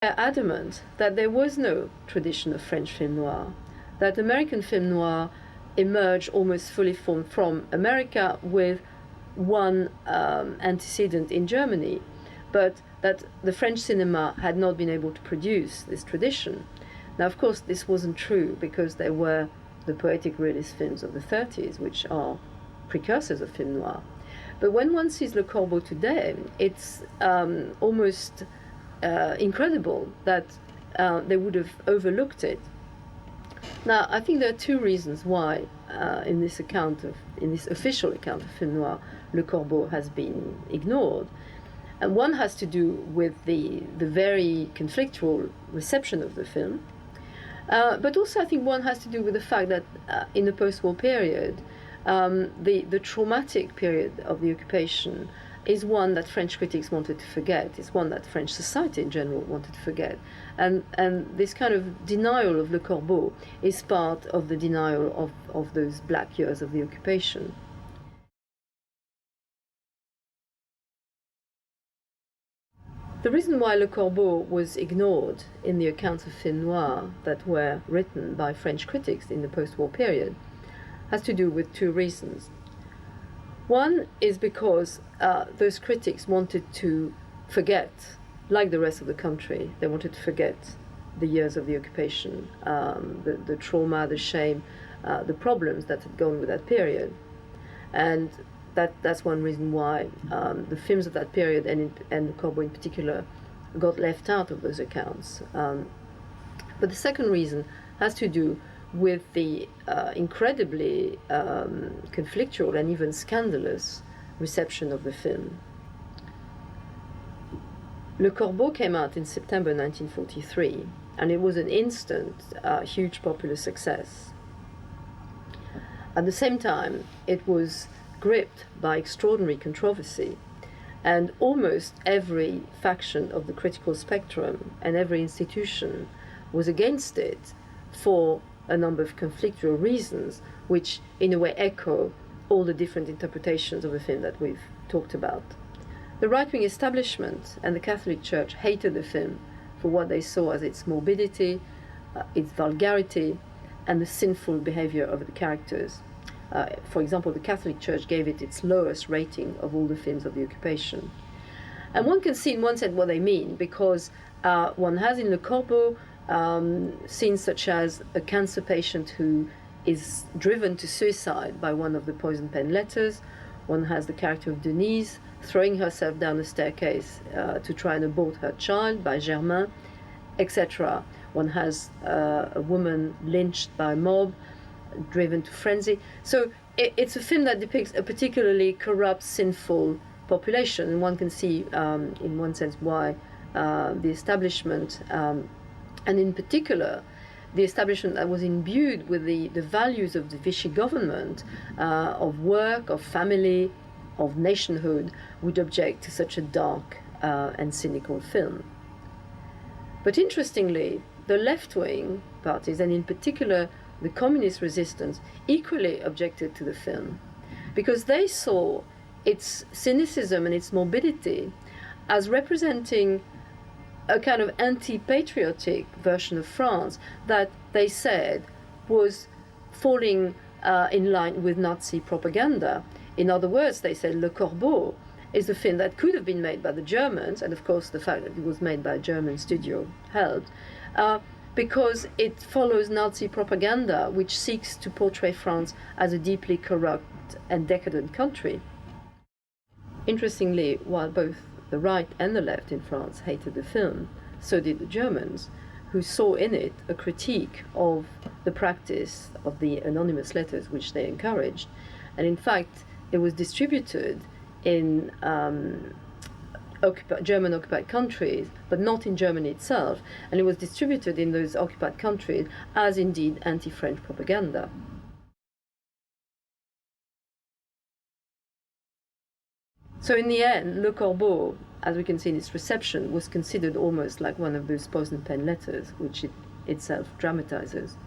They're adamant that there was no tradition of French film noir, that American film noir emerged almost fully formed from America with one antecedent in Germany, but that the French cinema had not been able to produce this tradition. Now, of course, this wasn't true because there were the poetic realist films of the 30s, which are precursors of film noir. But when one sees Le Corbeau today, it's almost incredible that they would have overlooked it. Now, I think there are two reasons why, in this official account of film noir, Le Corbeau has been ignored. And one has to do with the very conflictual reception of the film, but also I think one has to do with the fact that in the post-war period, the traumatic period of the occupation is one that French critics wanted to forget. It's one that French society in general wanted to forget. And this kind of denial of Le Corbeau is part of the denial of those black years of the occupation. The reason why Le Corbeau was ignored in the accounts of film noir that were written by French critics in the post-war period has to do with two reasons. One is because those critics wanted to forget, like the rest of the country, they wanted to forget the years of the occupation, the trauma, the shame, the problems that had gone with that period. And that's one reason why the films of that period, and Corbeau in particular, got left out of those accounts. But the second reason has to do with the incredibly conflictual and even scandalous reception of the film. Le Corbeau came out in September 1943, and it was an instant, huge popular success. At the same time, it was gripped by extraordinary controversy, and almost every faction of the critical spectrum and every institution was against it for a number of conflictual reasons, which in a way echo all the different interpretations of the film that we've talked about. The right-wing establishment and the Catholic Church hated the film for what they saw as its morbidity, its vulgarity, and the sinful behavior of the characters. For example, the Catholic Church gave it its lowest rating of all the films of the occupation. And one can see in one sense what they mean, because one has in Le Corbeau scenes such as a cancer patient who is driven to suicide by one of the poison pen letters. One has the character of Denise throwing herself down the staircase to try and abort her child by Germain, etc. One has a woman lynched by a mob, driven to frenzy. So it's a film that depicts a particularly corrupt, sinful population, and one can see, in one sense, why the establishment, and in particular, the establishment that was imbued with the values of the Vichy government, of work, of family, of nationhood, would object to such a dark and cynical film. But interestingly, the left-wing parties, and in particular the communist resistance, equally objected to the film, because they saw its cynicism and its morbidity as representing a kind of anti-patriotic version of France that they said was falling in line with Nazi propaganda. In other words, they said Le Corbeau is a film that could have been made by the Germans, and of course the fact that it was made by a German studio helped, because it follows Nazi propaganda, which seeks to portray France as a deeply corrupt and decadent country. Interestingly, while both the right and the left in France hated the film, so did the Germans, who saw in it a critique of the practice of the anonymous letters which they encouraged. And in fact, it was distributed in German occupied countries, but not in Germany itself, and it was distributed in those occupied countries as indeed anti-French propaganda. So in the end, Le Corbeau, as we can see in its reception, was considered almost like one of those poison pen letters, which it itself dramatizes.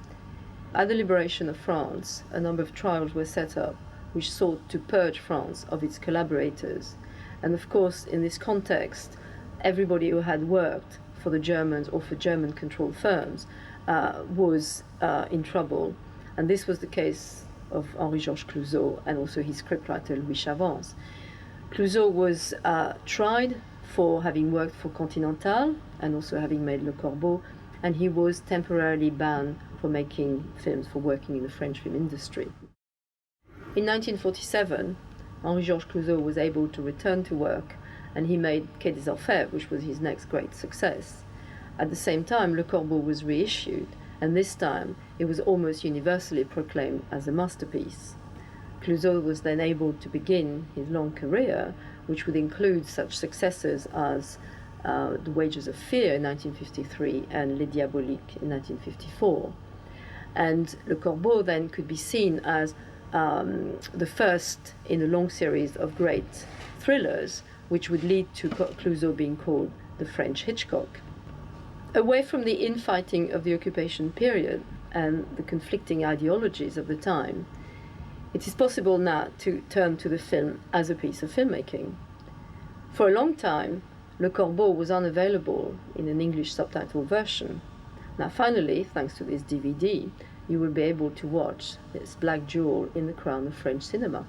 At the liberation of France, a number of trials were set up which sought to purge France of its collaborators. And of course, in this context, everybody who had worked for the Germans or for German-controlled firms was in trouble. And this was the case of Henri-Georges Clouzot and also his scriptwriter Louis Chavance. Clouzot was tried for having worked for Continental and also having made Le Corbeau, and he was temporarily banned for making films, for working in the French film industry. In 1947, Henri-Georges Clouzot was able to return to work, and he made Quai des Orfèvres, which was his next great success. At the same time, Le Corbeau was reissued, and this time it was almost universally proclaimed as a masterpiece. Clouzot was then able to begin his long career, which would include such successes as The Wages of Fear in 1953 and Les Diaboliques in 1954. And Le Corbeau then could be seen as the first in a long series of great thrillers, which would lead to Clouzot being called the French Hitchcock. Away from the infighting of the occupation period and the conflicting ideologies of the time, it is possible now to turn to the film as a piece of filmmaking. For a long time, Le Corbeau was unavailable in an English subtitle version. Now finally, thanks to this DVD, you will be able to watch this black jewel in the crown of French cinema.